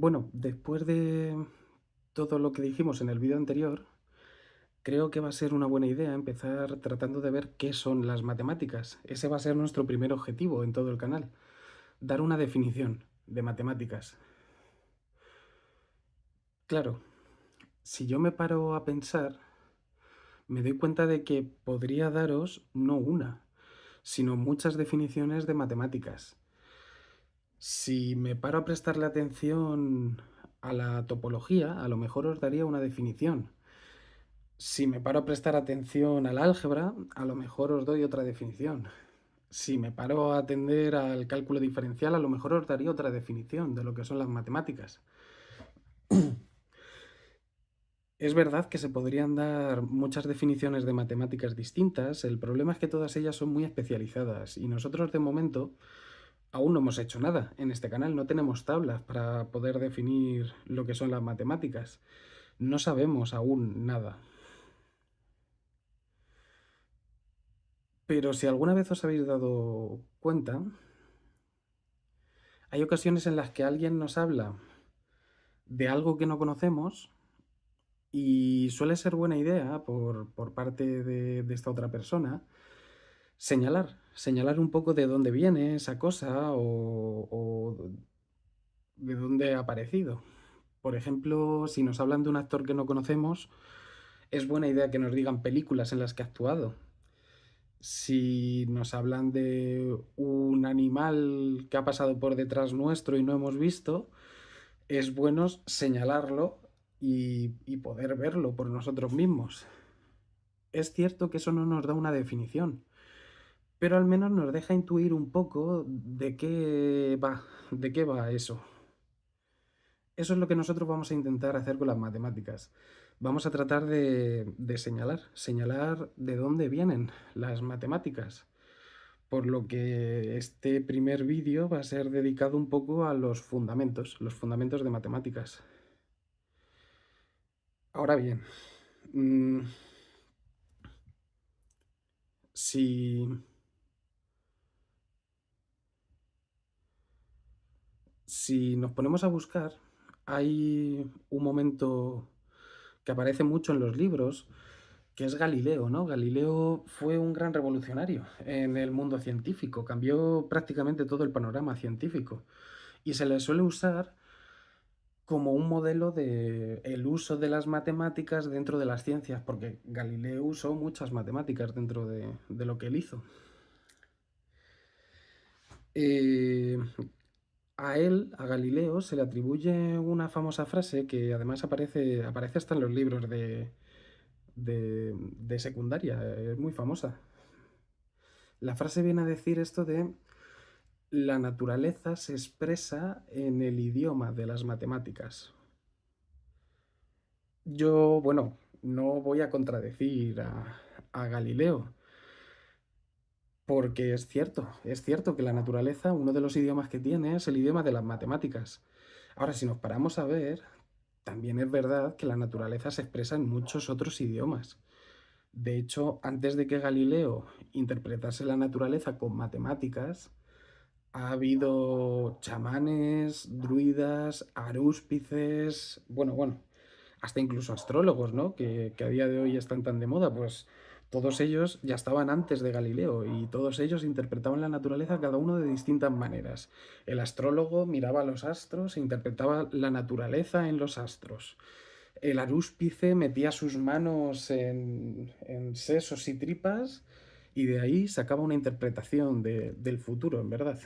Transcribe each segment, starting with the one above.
Bueno, después de todo lo que dijimos en el vídeo anterior, creo que va a ser una buena idea empezar tratando de ver qué son las matemáticas. Ese va a ser nuestro primer objetivo en todo el canal, dar una definición de matemáticas. Claro, si yo me paro a pensar, me doy cuenta de que podría daros no una, sino muchas definiciones de matemáticas. Si me paro a prestarle atención a la topología, a lo mejor os daría una definición. Si me paro a prestar atención al álgebra, a lo mejor os doy otra definición. Si me paro a atender al cálculo diferencial, a lo mejor os daría otra definición de lo que son las matemáticas. Es verdad que se podrían dar muchas definiciones de matemáticas distintas, el problema es que todas ellas son muy especializadas y nosotros de momento aún no hemos hecho nada en este canal, no tenemos tablas para poder definir lo que son las matemáticas. No sabemos aún nada. Pero si alguna vez os habéis dado cuenta, hay ocasiones en las que alguien nos habla de algo que no conocemos y suele ser buena idea por parte de esta otra persona señalar un poco de dónde viene esa cosa o de dónde ha aparecido. Por ejemplo, si nos hablan de un actor que no conocemos, es buena idea que nos digan películas en las que ha actuado. Si nos hablan de un animal que ha pasado por detrás nuestro y no hemos visto, es bueno señalarlo y poder verlo por nosotros mismos. Es cierto que eso no nos da una definición, pero al menos nos deja intuir un poco de qué va eso. Eso es lo que nosotros vamos a intentar hacer con las matemáticas. Vamos a tratar de señalar de dónde vienen las matemáticas. Por lo que este primer vídeo va a ser dedicado un poco a los fundamentos de matemáticas. Ahora bien, mm, si, si nos ponemos a buscar, hay un momento que aparece mucho en los libros, que es Galileo, ¿no? Galileo fue un gran revolucionario en el mundo científico, cambió prácticamente todo el panorama científico y se le suele usar como un modelo de el uso de las matemáticas dentro de las ciencias, porque Galileo usó muchas matemáticas dentro de lo que él hizo. Eh, a Galileo, se le atribuye una famosa frase que además aparece hasta en los libros de secundaria, es muy famosa. La frase viene a decir esto de la naturaleza se expresa en el idioma de las matemáticas. Yo, bueno, no voy a contradecir a Galileo, porque es cierto que la naturaleza, uno de los idiomas que tiene es el idioma de las matemáticas. Ahora, si nos paramos a ver, también es verdad que la naturaleza se expresa en muchos otros idiomas. De hecho, antes de que Galileo interpretase la naturaleza con matemáticas, ha habido chamanes, druidas, arúspices, bueno, hasta incluso astrólogos, ¿no? Que a día de hoy están tan de moda, pues todos ellos ya estaban antes de Galileo y todos ellos interpretaban la naturaleza cada uno de distintas maneras. El astrólogo miraba los astros e interpretaba la naturaleza en los astros. El arúspice metía sus manos en sesos y tripas y de ahí sacaba una interpretación del futuro, en verdad.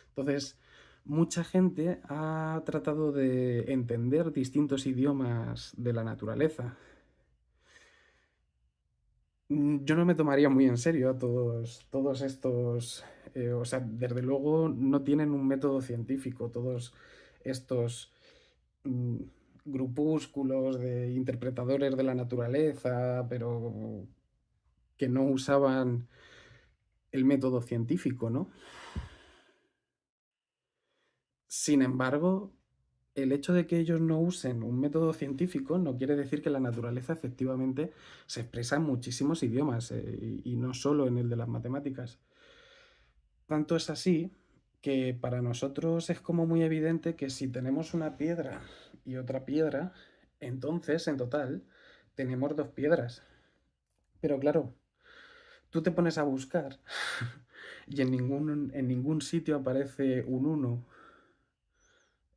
Entonces, mucha gente ha tratado de entender distintos idiomas de la naturaleza. Yo no me tomaría muy en serio a todos estos, o sea, desde luego no tienen un método científico, todos estos mm, grupúsculos de interpretadores de la naturaleza, pero que no usaban el método científico, ¿no? Sin embargo, el hecho de que ellos no usen un método científico no quiere decir que la naturaleza efectivamente se expresa en muchísimos idiomas y no solo en el de las matemáticas. Tanto es así que para nosotros es como muy evidente que si tenemos una piedra y otra piedra, entonces en total tenemos dos piedras. Pero claro, tú te pones a buscar y en ningún sitio aparece un uno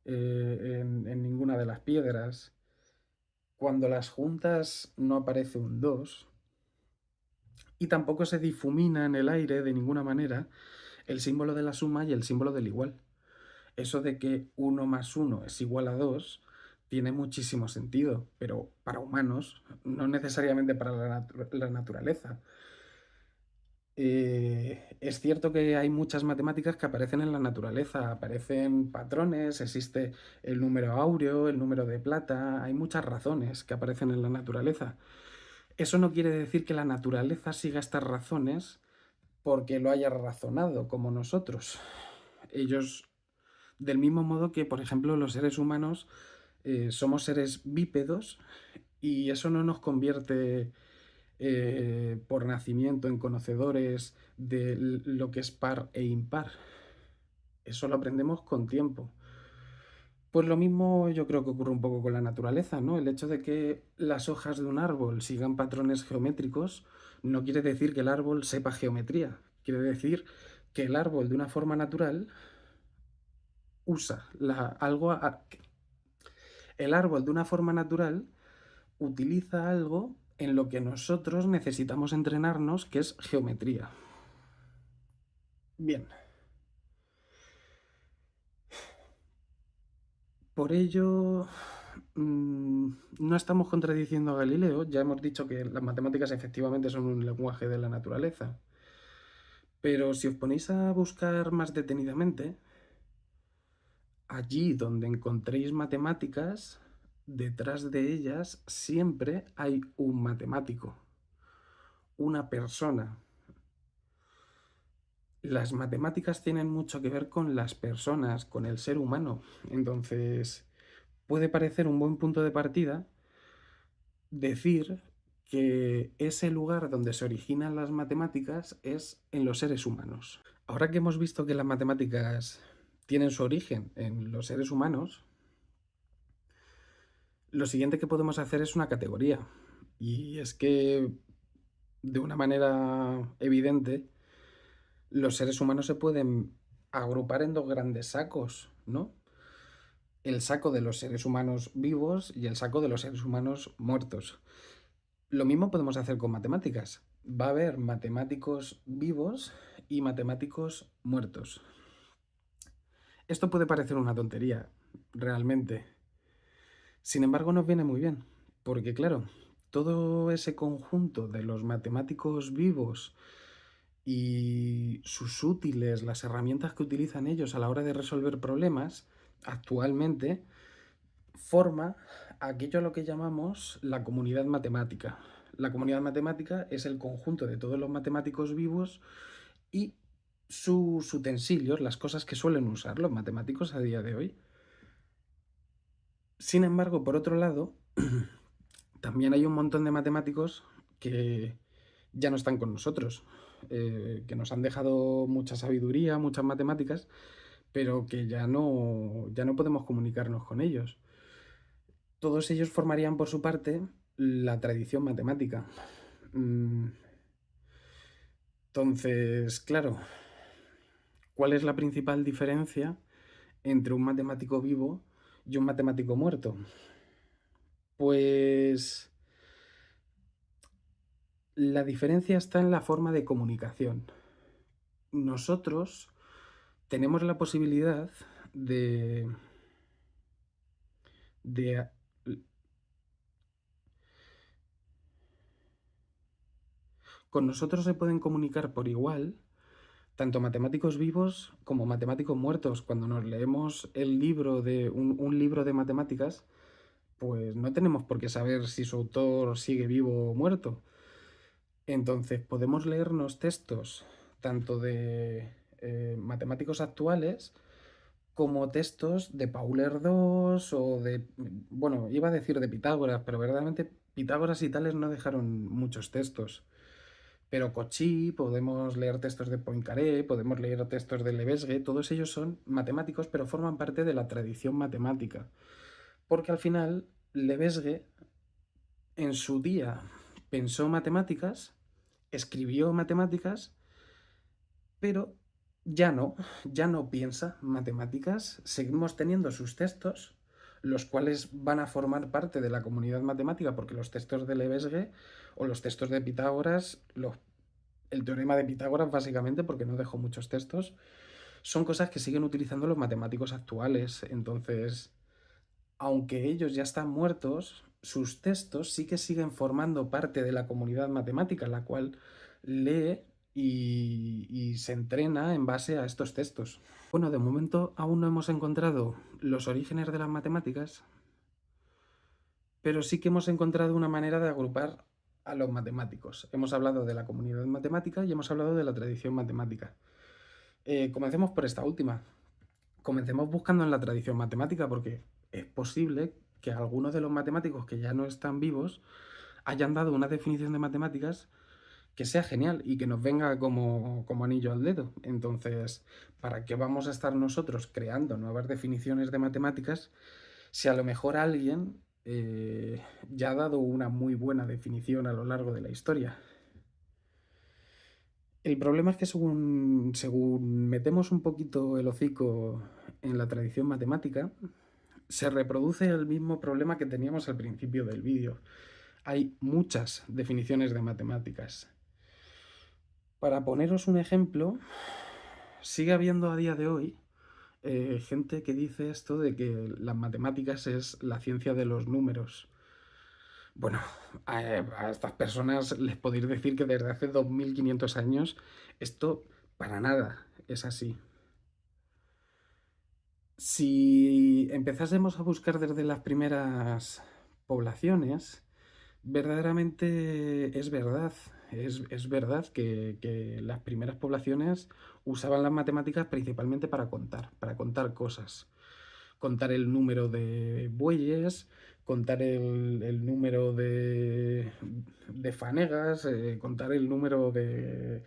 en ninguna de las piedras. Cuando las juntas no aparece un 2 y tampoco se difumina en el aire de ninguna manera el símbolo de la suma y el símbolo del igual. Eso de que uno más uno es igual a 2 tiene muchísimo sentido, pero para humanos, no necesariamente para la naturaleza. Es cierto que hay muchas matemáticas que aparecen en la naturaleza, aparecen patrones, existe el número áureo, el número de plata, hay muchas razones que aparecen en la naturaleza. Eso no quiere decir que la naturaleza siga estas razones porque lo haya razonado como nosotros. Ellos, del mismo modo que, por ejemplo, los seres humanos somos seres bípedos y eso no nos convierte por nacimiento en conocedores de lo que es par e impar. Eso lo aprendemos con tiempo. Pues lo mismo yo creo que ocurre un poco con la naturaleza, ¿no? El hecho de que las hojas de un árbol sigan patrones geométricos no quiere decir que el árbol sepa geometría. Quiere decir que el árbol de una forma natural usa el árbol de una forma natural utiliza algo en lo que nosotros necesitamos entrenarnos, que es geometría. Bien. Por ello, no estamos contradiciendo a Galileo, ya hemos dicho que las matemáticas efectivamente son un lenguaje de la naturaleza. Pero si os ponéis a buscar más detenidamente, allí donde encontréis matemáticas, detrás de ellas siempre hay un matemático, una persona. Las matemáticas tienen mucho que ver con las personas, con el ser humano. Entonces, puede parecer un buen punto de partida decir que ese lugar donde se originan las matemáticas es en los seres humanos. Ahora que hemos visto que las matemáticas tienen su origen en los seres humanos, lo siguiente que podemos hacer es una categoría. Y es que, de una manera evidente, los seres humanos se pueden agrupar en dos grandes sacos, ¿no? El saco de los seres humanos vivos y el saco de los seres humanos muertos. Lo mismo podemos hacer con matemáticas. Va a haber matemáticos vivos y matemáticos muertos. Esto puede parecer una tontería, realmente. Sin embargo, nos viene muy bien, porque claro, todo ese conjunto de los matemáticos vivos y sus útiles, las herramientas que utilizan ellos a la hora de resolver problemas, actualmente forma aquello a lo que llamamos la comunidad matemática. La comunidad matemática es el conjunto de todos los matemáticos vivos y sus utensilios, las cosas que suelen usar los matemáticos a día de hoy. Sin embargo, por otro lado, también hay un montón de matemáticos que ya no están con nosotros, que nos han dejado mucha sabiduría, muchas matemáticas, pero que ya no podemos comunicarnos con ellos. Todos ellos formarían por su parte la tradición matemática. Mm, Entonces, claro, ¿cuál es la principal diferencia entre un matemático vivo y un matemático muerto? Pues la diferencia está en la forma de comunicación. Nosotros tenemos la posibilidad de con nosotros se pueden comunicar por igual tanto matemáticos vivos como matemáticos muertos. Cuando nos leemos el libro de un libro de matemáticas, pues no tenemos por qué saber si su autor sigue vivo o muerto. Entonces podemos leernos textos tanto de matemáticos actuales como textos de Paul Erdős o de, bueno, iba a decir de Pitágoras, pero verdaderamente Pitágoras y tales no dejaron muchos textos. Pero Cauchy, podemos leer textos de Poincaré, podemos leer textos de Lebesgue, todos ellos son matemáticos, pero forman parte de la tradición matemática. Porque al final, Lebesgue en su día pensó matemáticas, escribió matemáticas, pero ya no piensa matemáticas. Seguimos teniendo sus textos, los cuales van a formar parte de la comunidad matemática, porque los textos de Lebesgue o los textos de Pitágoras, el teorema de Pitágoras básicamente, porque no dejó muchos textos, son cosas que siguen utilizando los matemáticos actuales. Entonces, aunque ellos ya están muertos, sus textos sí que siguen formando parte de la comunidad matemática, la cual lee y se entrena en base a estos textos. Bueno, de momento aún no hemos encontrado los orígenes de las matemáticas, pero sí que hemos encontrado una manera de agrupar a los matemáticos. Hemos hablado de la comunidad matemática y hemos hablado de la tradición matemática. Comencemos por esta última. Comencemos buscando en la tradición matemática, porque es posible que algunos de los matemáticos que ya no están vivos hayan dado una definición de matemáticas que sea genial y que nos venga como anillo al dedo. Entonces, ¿para qué vamos a estar nosotros creando nuevas definiciones de matemáticas si a lo mejor alguien ya ha dado una muy buena definición a lo largo de la historia? El problema es que según metemos un poquito el hocico en la tradición matemática, se reproduce el mismo problema que teníamos al principio del vídeo. Hay muchas definiciones de matemáticas. Para poneros un ejemplo, sigue habiendo a día de hoy gente que dice esto de que las matemáticas es la ciencia de los números. Bueno, a estas personas les podéis decir que desde hace 2500 años esto para nada es así. Si empezásemos a buscar desde las primeras poblaciones, verdaderamente es verdad. Es verdad que las primeras poblaciones usaban las matemáticas principalmente para contar cosas. Contar el número de bueyes, contar el número de fanegas, contar el número de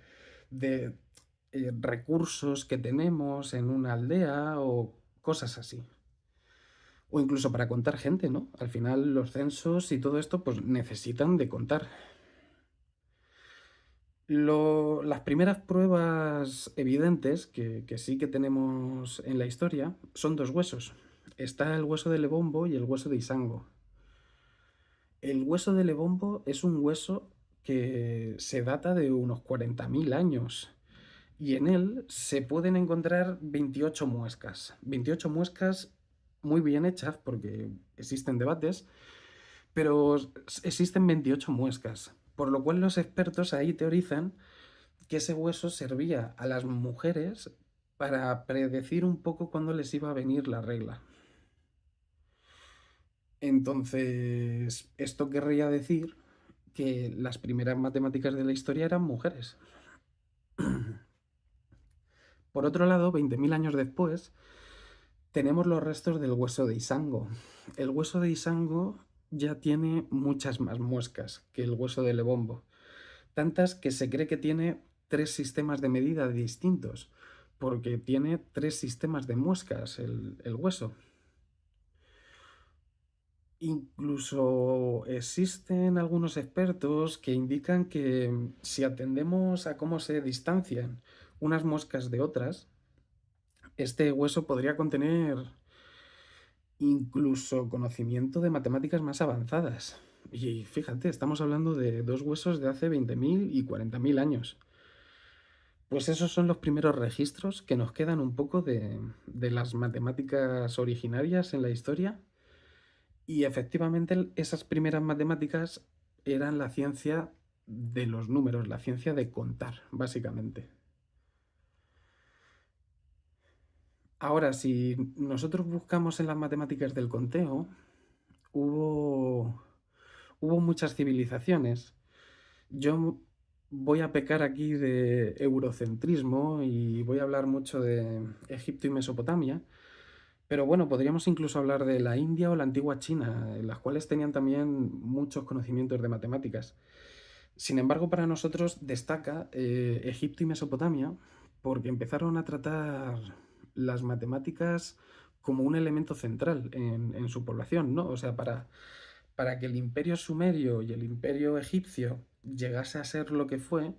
recursos que tenemos en una aldea o cosas así. O incluso para contar gente, ¿no? Al final los censos y todo esto pues necesitan de contar. Las primeras pruebas evidentes que sí que tenemos en la historia son dos huesos. Está el hueso de Lebombo y el hueso de Isango. El hueso de Lebombo es un hueso que se data de unos 40.000 años y en él se pueden encontrar 28 muescas. 28 muescas muy bien hechas porque existen debates, pero existen 28 muescas, por lo cual los expertos ahí teorizan que ese hueso servía a las mujeres para predecir un poco cuándo les iba a venir la regla. Entonces, esto querría decir que las primeras matemáticas de la historia eran mujeres. Por otro lado, 20.000 años después, tenemos los restos del hueso de Isango. El hueso de Isango ya tiene muchas más muescas que el hueso de Lebombo, tantas que se cree que tiene 3 sistemas de medida distintos, porque tiene 3 sistemas de muescas el hueso. Incluso existen algunos expertos que indican que si atendemos a cómo se distancian unas muescas de otras, este hueso podría contener incluso conocimiento de matemáticas más avanzadas. Y fíjate, estamos hablando de dos huesos de hace 20.000 y 40.000 años. Pues esos son los primeros registros que nos quedan un poco de las matemáticas originarias en la historia. Y efectivamente esas primeras matemáticas eran la ciencia de los números, la ciencia de contar, básicamente. Ahora, si nosotros buscamos en las matemáticas del conteo, hubo, hubo muchas civilizaciones. Yo voy a pecar aquí de eurocentrismo y voy a hablar mucho de Egipto y Mesopotamia, pero bueno, podríamos incluso hablar de la India o la antigua China, en las cuales tenían también muchos conocimientos de matemáticas. Sin embargo, para nosotros destaca Egipto y Mesopotamia porque empezaron a tratar las matemáticas como un elemento central en su población, ¿no? O sea, para que el imperio sumerio y el imperio egipcio llegase a ser lo que fue,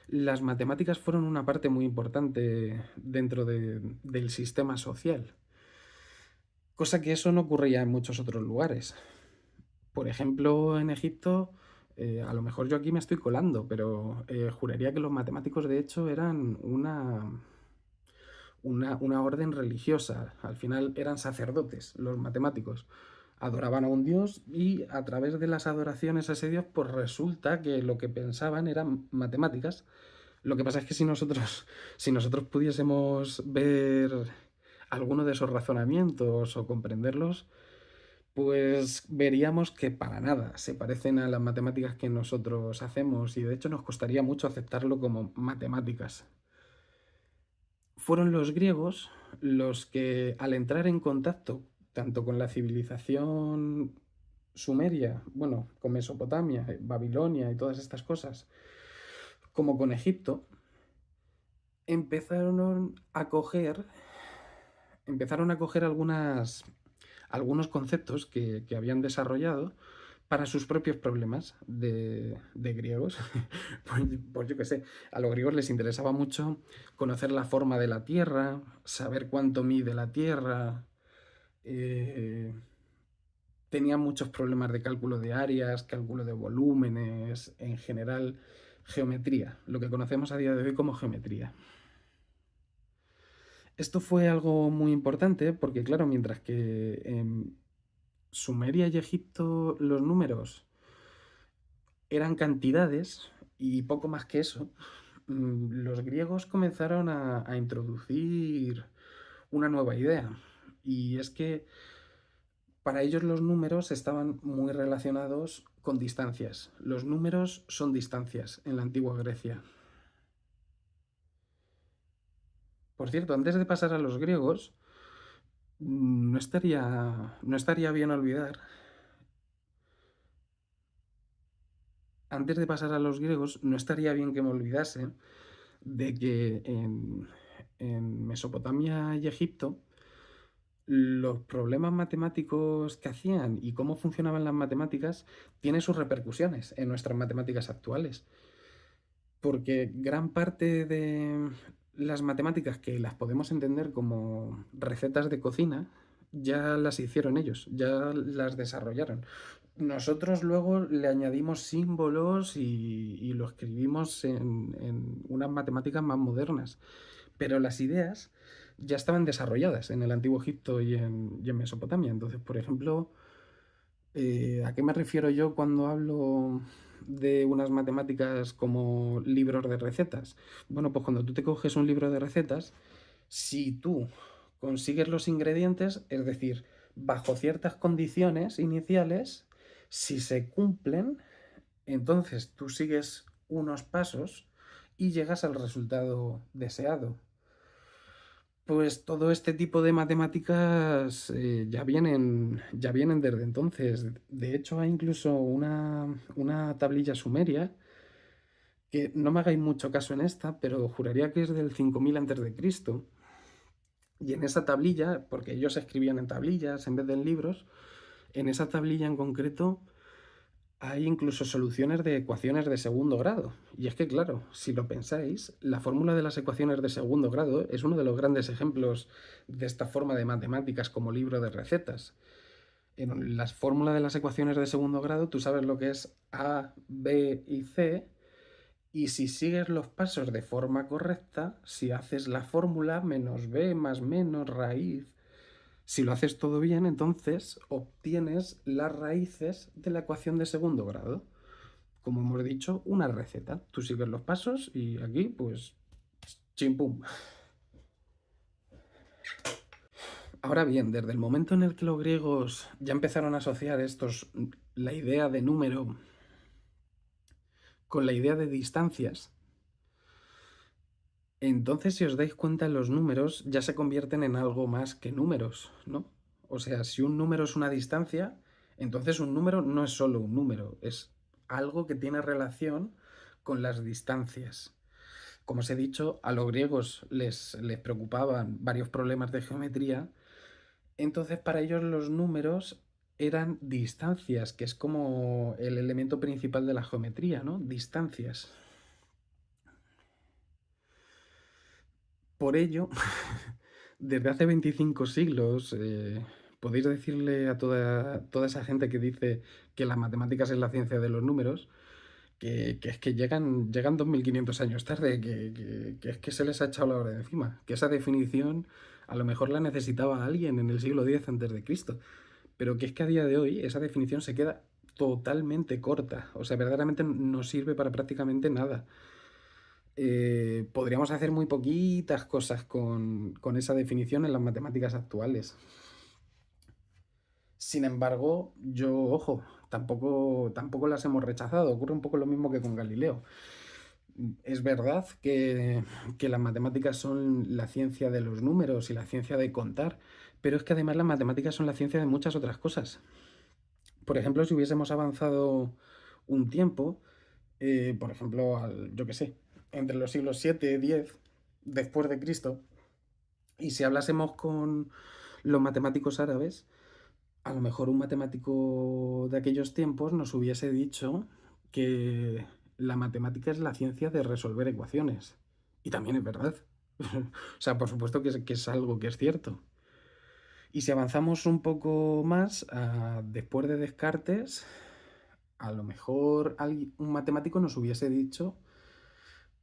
las matemáticas fueron una parte muy importante dentro del sistema social. Cosa que eso no ocurría en muchos otros lugares. Por ejemplo, en Egipto, a lo mejor yo aquí me estoy colando, pero juraría que los matemáticos de hecho eran una orden religiosa. Al final eran sacerdotes los matemáticos. Adoraban a un dios y a través de las adoraciones a ese dios, pues resulta que lo que pensaban eran matemáticas. Lo que pasa es que si nosotros pudiésemos ver alguno de esos razonamientos o comprenderlos, pues veríamos que para nada se parecen a las matemáticas que nosotros hacemos y de hecho nos costaría mucho aceptarlo como matemáticas. Fueron los griegos los que al entrar en contacto tanto con la civilización sumeria, bueno, con Mesopotamia, Babilonia y todas estas cosas, como con Egipto, empezaron a coger, empezaron a coger algunos conceptos que habían desarrollado para sus propios problemas de griegos. Pues yo qué sé, a los griegos les interesaba mucho conocer la forma de la Tierra, saber cuánto mide la Tierra, eh, tenían muchos problemas de cálculo de áreas, cálculo de volúmenes, en general, geometría, lo que conocemos a día de hoy como geometría. Esto fue algo muy importante porque, claro, mientras que en Sumeria y Egipto los números eran cantidades y poco más que eso, los griegos comenzaron a introducir una nueva idea. Y es que para ellos los números estaban muy relacionados con distancias. Los números son distancias en la antigua Grecia. Por cierto, antes de pasar a los griegos, no estaría bien olvidar, antes de pasar a los griegos, no estaría bien que me olvidase de que en Mesopotamia y Egipto los problemas matemáticos que hacían y cómo funcionaban las matemáticas tiene sus repercusiones en nuestras matemáticas actuales. Porque gran parte de las matemáticas que las podemos entender como recetas de cocina, ya las hicieron ellos, ya las desarrollaron. Nosotros luego le añadimos símbolos y lo escribimos en unas matemáticas más modernas, pero las ideas ya estaban desarrolladas en el Antiguo Egipto y en Mesopotamia. Entonces, por ejemplo, ¿a qué me refiero yo cuando hablo de unas matemáticas como libros de recetas? Bueno, pues cuando tú te coges un libro de recetas, si tú consigues los ingredientes, es decir, bajo ciertas condiciones iniciales, si se cumplen, entonces tú sigues unos pasos y llegas al resultado deseado. Pues todo este tipo de matemáticas ya vienen desde entonces. De hecho, hay incluso una tablilla sumeria, que no me hagáis mucho caso en esta, pero juraría que es del 5000 antes de Cristo. Y en esa tablilla, porque ellos escribían en tablillas en vez de en libros, en esa tablilla en concreto hay incluso soluciones de ecuaciones de segundo grado. Y es que, claro, si lo pensáis, la fórmula de las ecuaciones de segundo grado es uno de los grandes ejemplos de esta forma de matemáticas como libro de recetas. En las fórmulas de las ecuaciones de segundo grado, tú sabes lo que es A, B y C, y si sigues los pasos de forma correcta, si haces la fórmula menos B más menos raíz, si lo haces todo bien, entonces obtienes las raíces de la ecuación de segundo grado. Como hemos dicho, una receta. Tú sigues los pasos y aquí, pues, chimpum. Ahora bien, desde el momento en el que los griegos ya empezaron a asociar la idea de número con la idea de distancias, entonces si os dais cuenta los números ya se convierten en algo más que números, ¿no? O sea, si un número es una distancia, entonces un número no es solo un número, es algo que tiene relación con las distancias. Como os he dicho, a los griegos les preocupaban varios problemas de geometría, entonces para ellos los números eran distancias, que es como el elemento principal de la geometría, ¿no? Distancias. Por ello, desde hace 25 siglos, podéis decirle a toda esa gente que dice que las matemáticas es la ciencia de los números, que es que llegan 2500 años tarde, que es que se les ha echado la hora de encima, que esa definición a lo mejor la necesitaba alguien en el siglo X antes de Cristo, pero que es que a día de hoy esa definición se queda totalmente corta, o sea, verdaderamente no sirve para prácticamente nada. Podríamos hacer muy poquitas cosas con esa definición en las matemáticas actuales. Sin embargo, ojo, tampoco las hemos rechazado. Ocurre un poco lo mismo que con Galileo. Es verdad que las matemáticas son la ciencia de los números y la ciencia de contar, pero es que además las matemáticas son la ciencia de muchas otras cosas. Por ejemplo, si hubiésemos avanzado un tiempo, por ejemplo, yo qué sé, entre los siglos 7 y 10 después de Cristo, y si hablásemos con los matemáticos árabes, a lo mejor un matemático de aquellos tiempos nos hubiese dicho que la matemática es la ciencia de resolver ecuaciones. Y también es verdad. O sea, por supuesto que es algo que es cierto. Y si avanzamos un poco más, después de Descartes, a lo mejor un matemático nos hubiese dicho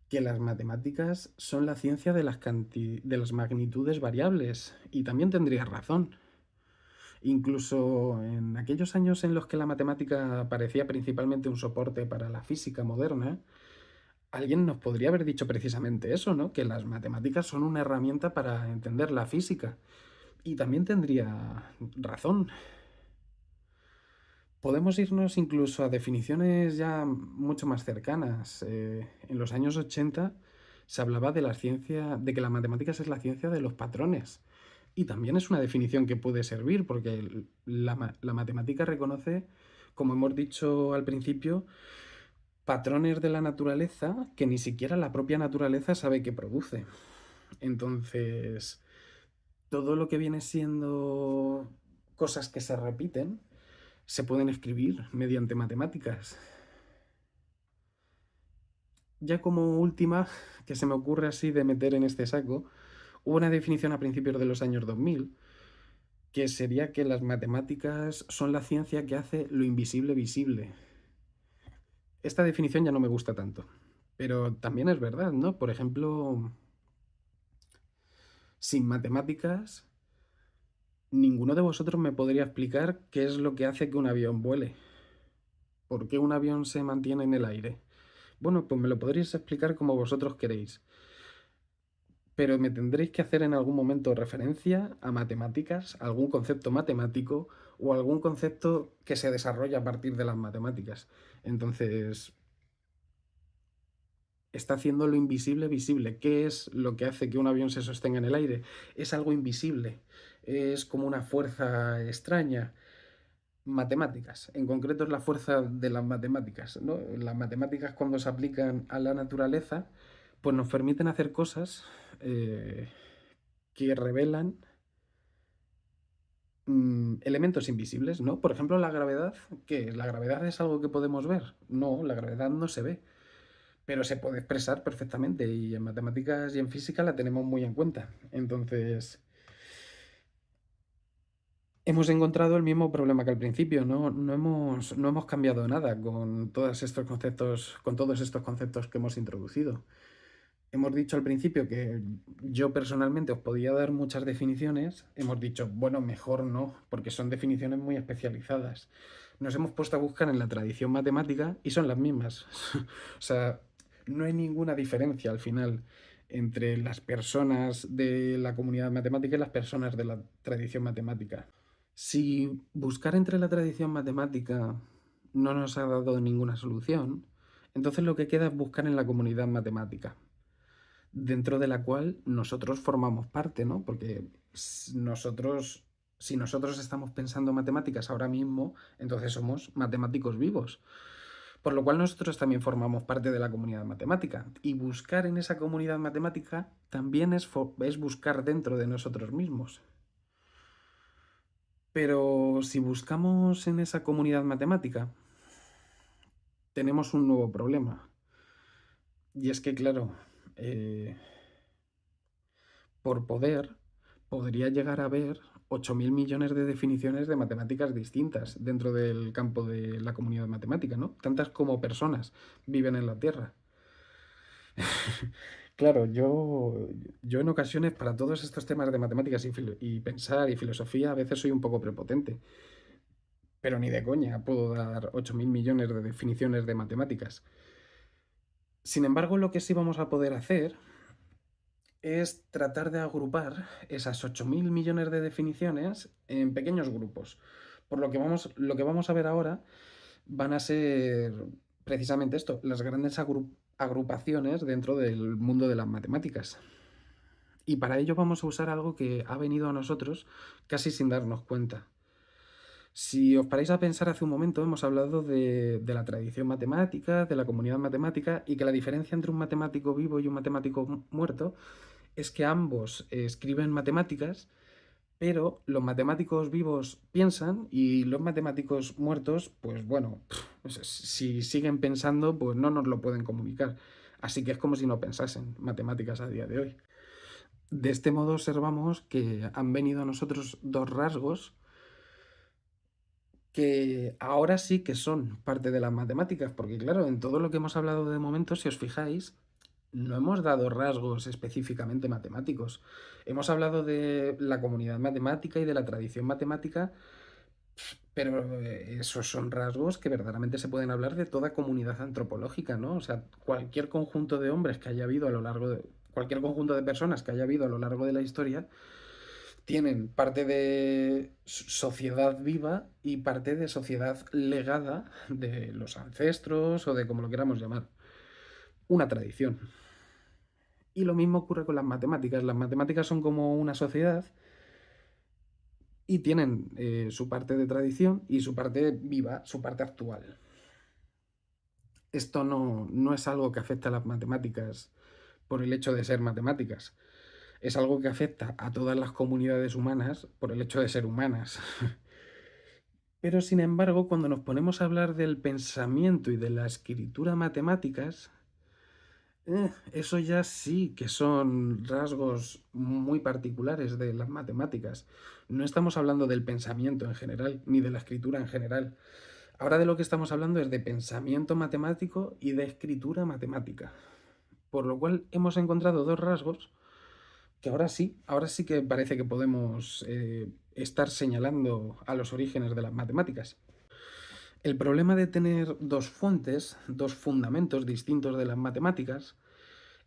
que las matemáticas son la ciencia de las magnitudes variables. Y también tendría razón. Incluso en aquellos años en los que la matemática parecía principalmente un soporte para la física moderna, alguien nos podría haber dicho precisamente eso, ¿no? Que las matemáticas son una herramienta para entender la física. Y también tendría razón. Podemos irnos incluso a definiciones ya mucho más cercanas. En los años 80 se hablaba de que la matemáticas es la ciencia de los patrones. Y también es una definición que puede servir, porque la matemática reconoce, como hemos dicho al principio, patrones de la naturaleza que ni siquiera la propia naturaleza sabe que produce. Entonces, todo lo que viene siendo cosas que se repiten, se pueden escribir mediante matemáticas. Ya como última, que se me ocurre así de meter en este saco, hubo una definición a principios de los años 2000 que sería que las matemáticas son la ciencia que hace lo invisible visible. Esta definición ya no me gusta tanto, pero también es verdad, ¿no? Por ejemplo, sin matemáticas, ninguno de vosotros me podría explicar qué es lo que hace que un avión vuele. ¿Por qué un avión se mantiene en el aire? Bueno, pues me lo podréis explicar como vosotros queréis, pero me tendréis que hacer en algún momento referencia a matemáticas, a algún concepto matemático o algún concepto que se desarrolla a partir de las matemáticas. Entonces, está haciendo lo invisible visible. ¿Qué es lo que hace que un avión se sostenga en el aire? Es algo invisible, es como una fuerza extraña. Matemáticas, en concreto es la fuerza de las matemáticas, ¿no? Las matemáticas cuando se aplican a la naturaleza, pues nos permiten hacer cosas que revelan elementos invisibles, ¿no? Por ejemplo, la gravedad, ¿qué? ¿La gravedad es algo que podemos ver? No, la gravedad no se ve, pero se puede expresar perfectamente y en matemáticas y en física la tenemos muy en cuenta. Entonces, hemos encontrado el mismo problema que al principio, no hemos cambiado nada con todos estos conceptos que hemos introducido. Hemos dicho al principio que yo personalmente os podía dar muchas definiciones, hemos dicho, bueno, mejor no, porque son definiciones muy especializadas. Nos hemos puesto a buscar en la tradición matemática y son las mismas. O sea, no hay ninguna diferencia al final entre las personas de la comunidad matemática y las personas de la tradición matemática. Si buscar entre la tradición matemática no nos ha dado ninguna solución, entonces lo que queda es buscar en la comunidad matemática, dentro de la cual nosotros formamos parte, ¿no? Porque si nosotros estamos pensando matemáticas ahora mismo, entonces somos matemáticos vivos. Por lo cual nosotros también formamos parte de la comunidad matemática. Y buscar en esa comunidad matemática también es buscar dentro de nosotros mismos. Pero si buscamos en esa comunidad matemática, tenemos un nuevo problema. Y es que, claro, eh, por poder, podría llegar a haber 8.000 millones de definiciones de matemáticas distintas dentro del campo de la comunidad matemática, ¿no? Tantas como personas viven en la Tierra. Claro, yo en ocasiones para todos estos temas de matemáticas y pensar y filosofía a veces soy un poco prepotente, pero ni de coña puedo dar 8.000 millones de definiciones de matemáticas. Sin embargo, lo que sí vamos a poder hacer es tratar de agrupar esas 8.000 millones de definiciones en pequeños grupos. Por lo que vamos a ver ahora van a ser precisamente esto, las grandes agrupaciones dentro del mundo de las matemáticas. Y para ello vamos a usar algo que ha venido a nosotros casi sin darnos cuenta. Si os paráis a pensar hace un momento, hemos hablado de la tradición matemática, de la comunidad matemática, y que la diferencia entre un matemático vivo y un matemático muerto es que ambos escriben matemáticas, pero los matemáticos vivos piensan y los matemáticos muertos, pues bueno, si siguen pensando, pues no nos lo pueden comunicar. Así que es como si no pensasen matemáticas a día de hoy. De este modo observamos que han venido a nosotros dos rasgos que ahora sí que son parte de las matemáticas, porque claro, en todo lo que hemos hablado de momento, si os fijáis, no hemos dado rasgos específicamente matemáticos. Hemos hablado de la comunidad matemática y de la tradición matemática, pero esos son rasgos que verdaderamente se pueden hablar de toda comunidad antropológica, ¿no? O sea, cualquier conjunto de hombres que haya habido a lo largo de... cualquier conjunto de personas que haya habido a lo largo de la historia tienen parte de sociedad viva y parte de sociedad legada de los ancestros o de como lo queramos llamar. Una tradición. Y lo mismo ocurre con las matemáticas. Las matemáticas son como una sociedad y tienen su parte de tradición y su parte viva, su parte actual. Esto no es algo que afecta a las matemáticas por el hecho de ser matemáticas. Es algo que afecta a todas las comunidades humanas por el hecho de ser humanas. Pero sin embargo, cuando nos ponemos a hablar del pensamiento y de la escritura matemáticas, eso ya sí que son rasgos muy particulares de las matemáticas. No estamos hablando del pensamiento en general, ni de la escritura en general. Ahora de lo que estamos hablando es de pensamiento matemático y de escritura matemática. Por lo cual hemos encontrado dos rasgos que ahora sí que parece que podemos estar señalando a los orígenes de las matemáticas. El problema de tener dos fuentes, dos fundamentos distintos de las matemáticas,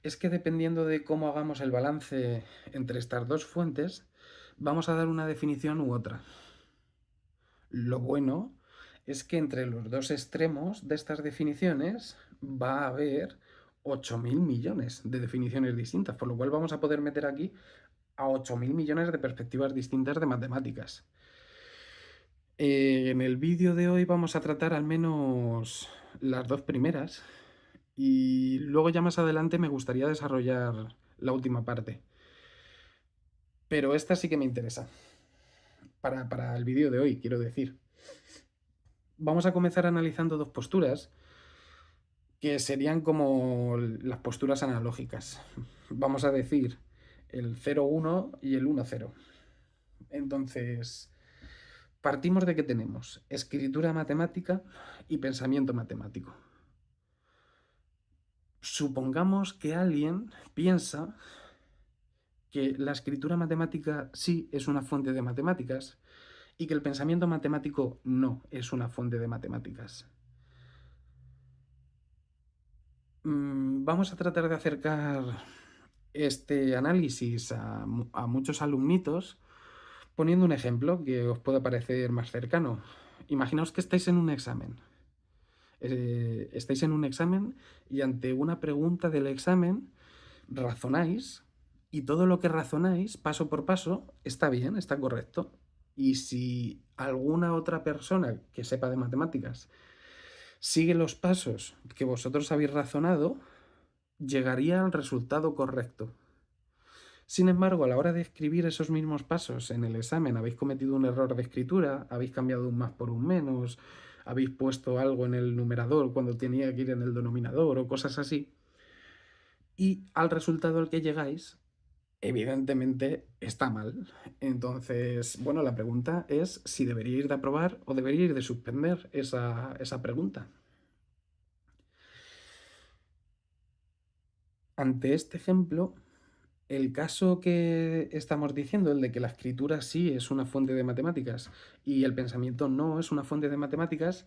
es que dependiendo de cómo hagamos el balance entre estas dos fuentes, vamos a dar una definición u otra. Lo bueno es que entre los dos extremos de estas definiciones va a haber 8.000 millones de definiciones distintas, por lo cual vamos a poder meter aquí a 8.000 millones de perspectivas distintas de matemáticas. En el vídeo de hoy vamos a tratar al menos las dos primeras y luego ya más adelante me gustaría desarrollar la última parte. Pero esta sí que me interesa. Para el vídeo de hoy, quiero decir. Vamos a comenzar analizando dos posturas que serían como las posturas analógicas. Vamos a decir el 0,1 y el 1,0. Entonces, partimos de que tenemos escritura matemática y pensamiento matemático. Supongamos que alguien piensa que la escritura matemática sí es una fuente de matemáticas y que el pensamiento matemático no es una fuente de matemáticas. Vamos a tratar de acercar este análisis a muchos alumnitos poniendo un ejemplo que os pueda parecer más cercano. Imaginaos que estáis en un examen. Estáis en un examen y ante una pregunta del examen razonáis y todo lo que razonáis paso por paso está bien, está correcto. Y si alguna otra persona que sepa de matemáticas sigue los pasos que vosotros habéis razonado, llegaría al resultado correcto. Sin embargo, a la hora de escribir esos mismos pasos en el examen, habéis cometido un error de escritura, habéis cambiado un más por un menos, habéis puesto algo en el numerador cuando tenía que ir en el denominador o cosas así, y al resultado al que llegáis, evidentemente está mal. Entonces, bueno, la pregunta es si debería ir de aprobar o debería ir de suspender esa pregunta. Ante este ejemplo, el caso que estamos diciendo, el de que la escritura sí es una fuente de matemáticas y el pensamiento no es una fuente de matemáticas,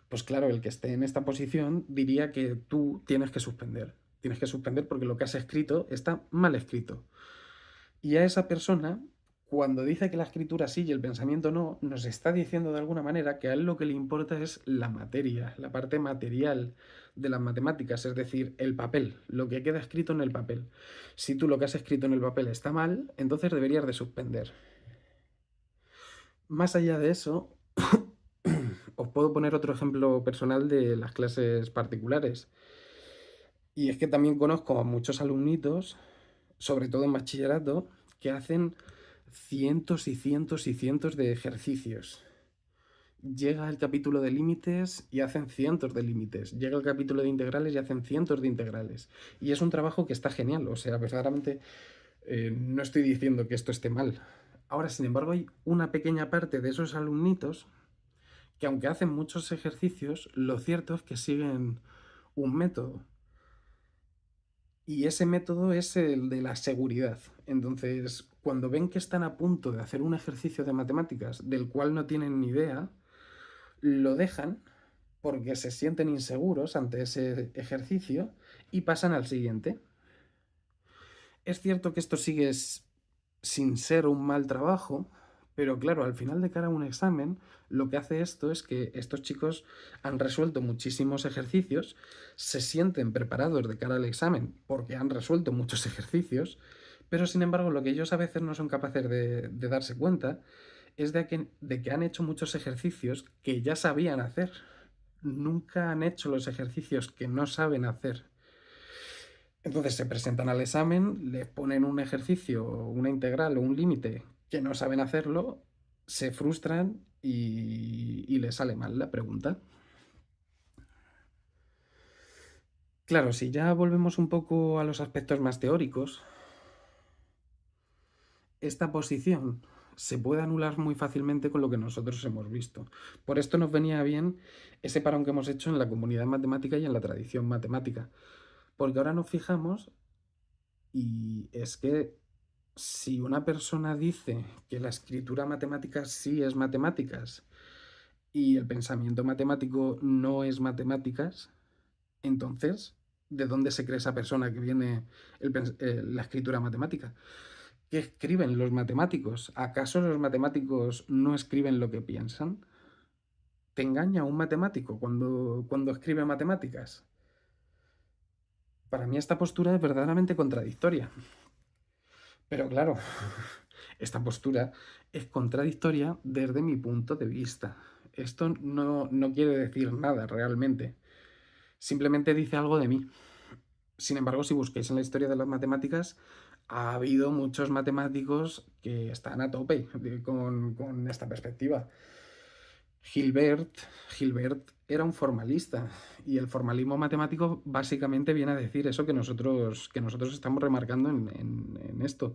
pues claro, el que esté en esta posición diría que tú tienes que suspender. Tienes que suspender porque lo que has escrito está mal escrito. Y a esa persona, cuando dice que la escritura sí y el pensamiento no, nos está diciendo de alguna manera que a él lo que le importa es la materia, la parte material de las matemáticas, es decir, el papel, lo que queda escrito en el papel. Si tú lo que has escrito en el papel está mal, entonces deberías de suspender. Más allá de eso, os puedo poner otro ejemplo personal de las clases particulares. Y es que también conozco a muchos alumnitos, sobre todo en bachillerato, que hacen cientos y cientos y cientos de ejercicios. Llega el capítulo de límites y hacen cientos de límites. Llega el capítulo de integrales y hacen cientos de integrales. Y es un trabajo que está genial. O sea, verdaderamente no estoy diciendo que esto esté mal. Ahora, sin embargo, hay una pequeña parte de esos alumnitos que aunque hacen muchos ejercicios, lo cierto es que siguen un método. Y ese método es el de la seguridad. Entonces, cuando ven que están a punto de hacer un ejercicio de matemáticas del cual no tienen ni idea, lo dejan porque se sienten inseguros ante ese ejercicio y pasan al siguiente. Es cierto que esto sigue sin ser un mal trabajo, pero claro, al final de cara a un examen, lo que hace esto es que estos chicos han resuelto muchísimos ejercicios, se sienten preparados de cara al examen porque han resuelto muchos ejercicios, pero sin embargo lo que ellos a veces no son capaces de darse cuenta es de que han hecho muchos ejercicios que ya sabían hacer. Nunca han hecho los ejercicios que no saben hacer. Entonces se presentan al examen, les ponen un ejercicio, una integral o un límite que no saben hacerlo, se frustran y les sale mal la pregunta. Claro, si ya volvemos un poco a los aspectos más teóricos, esta posición se puede anular muy fácilmente con lo que nosotros hemos visto. Por esto nos venía bien ese parón que hemos hecho en la comunidad matemática y en la tradición matemática. Porque ahora nos fijamos y es que si una persona dice que la escritura matemática sí es matemáticas y el pensamiento matemático no es matemáticas, entonces, ¿de dónde se cree esa persona que viene la escritura matemática? ¿Qué escriben los matemáticos? ¿Acaso los matemáticos no escriben lo que piensan? ¿Te engaña un matemático cuando escribe matemáticas? Para mí esta postura es verdaderamente contradictoria. Pero claro, esta postura es contradictoria desde mi punto de vista. Esto no quiere decir nada realmente. Simplemente dice algo de mí. Sin embargo, si busquéis en la historia de las matemáticas, ha habido muchos matemáticos que están a tope con esta perspectiva. Gilbert era un formalista y el formalismo matemático básicamente viene a decir eso que nosotros estamos remarcando en esto,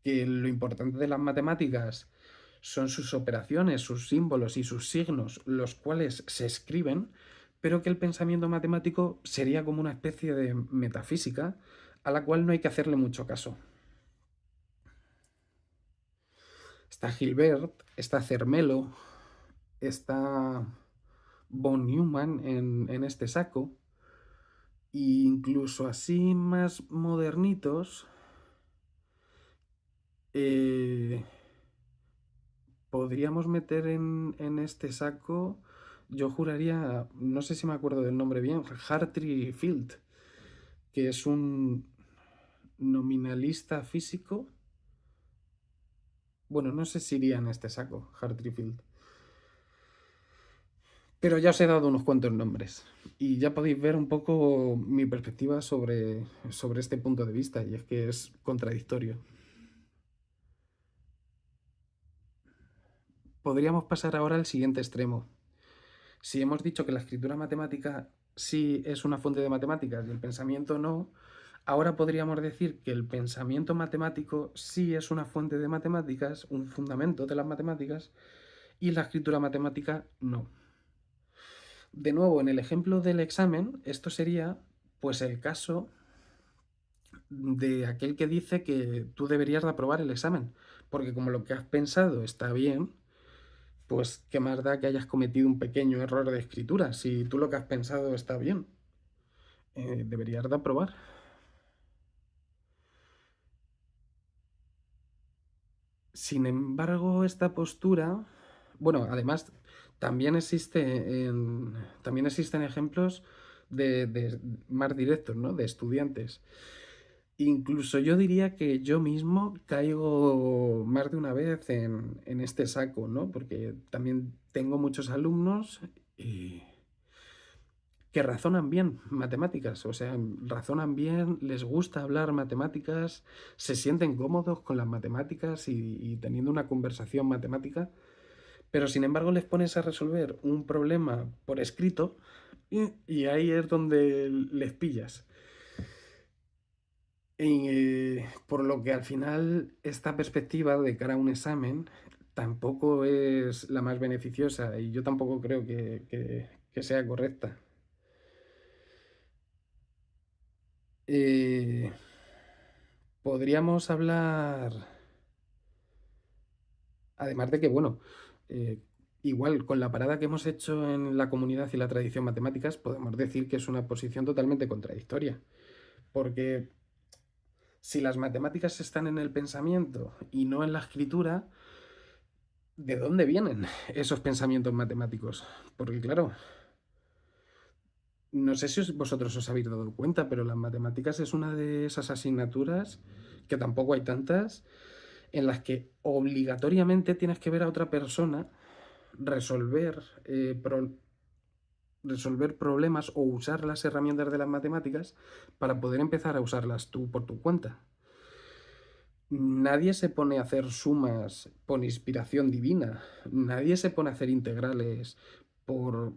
que lo importante de las matemáticas son sus operaciones, sus símbolos y sus signos, los cuales se escriben, pero que el pensamiento matemático sería como una especie de metafísica a la cual no hay que hacerle mucho caso. Está Gilbert, está Zermelo, está von Neumann en este saco, e incluso así más modernitos, eh, podríamos meter en este saco, yo juraría, no sé si me acuerdo del nombre bien, Hartree Field, que es un nominalista físico. Bueno, no sé si iría en este saco, Hartree Field. Pero ya os he dado unos cuantos nombres y ya podéis ver un poco mi perspectiva sobre este punto de vista, y es que es contradictorio. Podríamos pasar ahora al siguiente extremo. Si hemos dicho que la escritura matemática sí es una fuente de matemáticas y el pensamiento no, ahora podríamos decir que el pensamiento matemático sí es una fuente de matemáticas, un fundamento de las matemáticas, y la escritura matemática no. De nuevo, en el ejemplo del examen, esto sería pues el caso de aquel que dice que tú deberías de aprobar el examen, porque como lo que has pensado está bien, pues qué más da que hayas cometido un pequeño error de escritura. Si tú lo que has pensado está bien, deberías de aprobar. Sin embargo, esta postura, bueno, además también existen ejemplos de más directos, ¿no? De estudiantes. Incluso yo diría que yo mismo caigo más de una vez en este saco, ¿no? Porque también tengo muchos alumnos y que razonan bien matemáticas, o sea, razonan bien, les gusta hablar matemáticas, se sienten cómodos con las matemáticas y teniendo una conversación matemática, pero sin embargo les pones a resolver un problema por escrito y ahí es donde les pillas. Por lo que al final esta perspectiva de cara a un examen tampoco es la más beneficiosa y yo tampoco creo que sea correcta. Eh, Podríamos hablar, además de que, bueno, eh, igual con la parada que hemos hecho en la comunidad y la tradición matemáticas, podemos decir que es una posición totalmente contradictoria, porque si las matemáticas están en el pensamiento y no en la escritura, ¿de dónde vienen esos pensamientos matemáticos? Porque claro, no sé si vosotros os habéis dado cuenta, pero las matemáticas es una de esas asignaturas, que tampoco hay tantas, en las que obligatoriamente tienes que ver a otra persona resolver, resolver problemas o usar las herramientas de las matemáticas para poder empezar a usarlas tú por tu cuenta. Nadie se pone a hacer sumas por inspiración divina. Nadie se pone a hacer integrales por,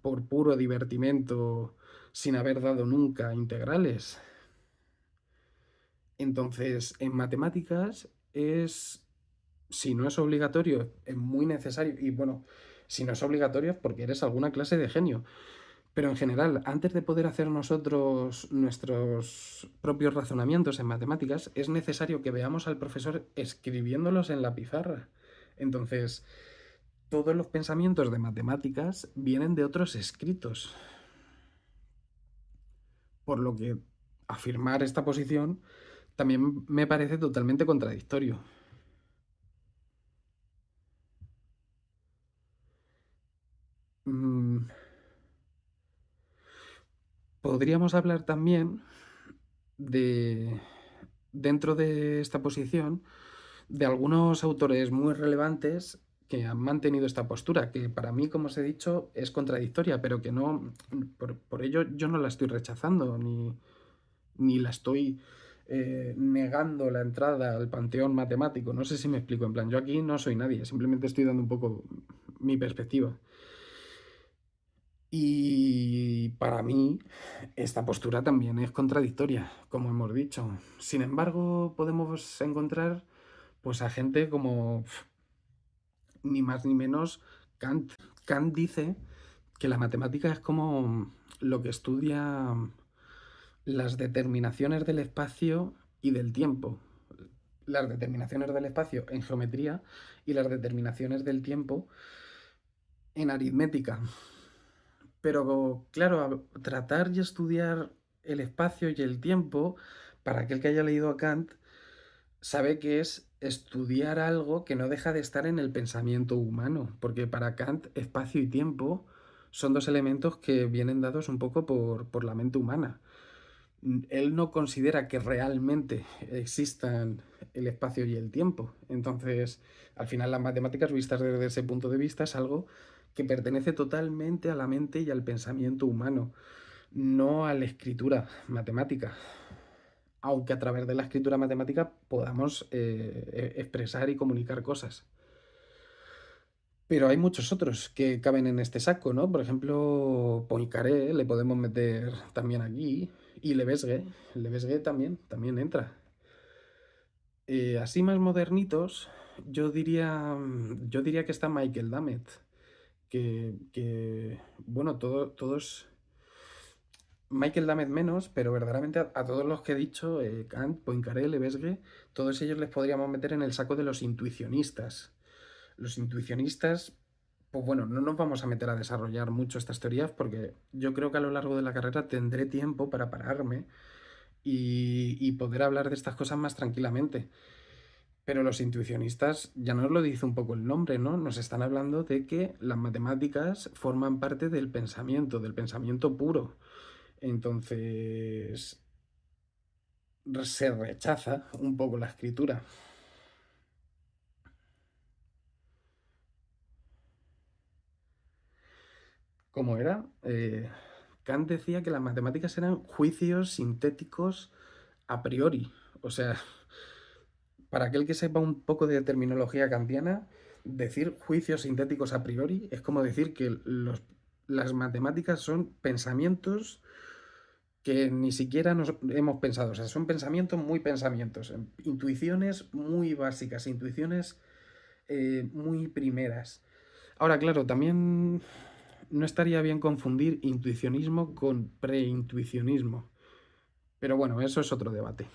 por puro divertimento sin haber dado nunca integrales. Entonces, en matemáticas es, si no es obligatorio, es muy necesario. Y bueno, si no es obligatorio es porque eres alguna clase de genio. Pero en general, antes de poder hacer nosotros nuestros propios razonamientos en matemáticas, es necesario que veamos al profesor escribiéndolos en la pizarra. Entonces, todos los pensamientos de matemáticas vienen de otros escritos, por lo que afirmar esta posición también me parece totalmente contradictorio. Mm, Podríamos hablar también de, dentro de esta posición, de algunos autores muy relevantes que han mantenido esta postura, que para mí, como os he dicho, es contradictoria, pero que no, por ello yo no la estoy rechazando, ni la estoy negando la entrada al panteón matemático. No sé si me explico, en plan, yo aquí no soy nadie, simplemente estoy dando un poco mi perspectiva. Y para mí, esta postura también es contradictoria, como hemos dicho. Sin embargo, podemos encontrar pues a gente como ni más ni menos Kant. Kant dice que la matemática es como lo que estudia las determinaciones del espacio y del tiempo. Las determinaciones del espacio en geometría y las determinaciones del tiempo en aritmética. Pero claro, tratar y estudiar el espacio y el tiempo, para aquel que haya leído a Kant, sabe que es estudiar algo que no deja de estar en el pensamiento humano, porque para Kant espacio y tiempo son dos elementos que vienen dados un poco por la mente humana. Él no considera que realmente existan el espacio y el tiempo. Entonces, al final las matemáticas vistas desde ese punto de vista es algo que pertenece totalmente a la mente y al pensamiento humano, no a la escritura matemática. Aunque a través de la escritura matemática podamos expresar y comunicar cosas. Pero hay muchos otros que caben en este saco, ¿no? Por ejemplo, Poincaré le podemos meter también aquí, y Lebesgue también entra. Así más modernitos, yo diría que está Michael Dammett, bueno, todos, Michael Dammett menos, pero verdaderamente a todos los que he dicho, Kant, Poincaré, Lebesgue, todos ellos les podríamos meter en el saco de los intuicionistas. Los intuicionistas, pues bueno, no nos vamos a meter a desarrollar mucho estas teorías porque yo creo que a lo largo de la carrera tendré tiempo para pararme y poder hablar de estas cosas más tranquilamente. Pero los intuicionistas, ya nos lo dice un poco el nombre, ¿no? Nos están hablando de que las matemáticas forman parte del pensamiento puro. Entonces, se rechaza un poco la escritura. ¿Cómo era? Kant decía que las matemáticas eran juicios sintéticos a priori. O sea, para aquel que sepa un poco de terminología kantiana, decir juicios sintéticos a priori es como decir que las matemáticas son pensamientos que ni siquiera nos hemos pensado. O sea, son pensamientos muy pensamientos, intuiciones muy básicas, intuiciones muy primeras. Ahora, claro, también no estaría bien confundir intuicionismo con preintuicionismo. Pero bueno, eso es otro debate.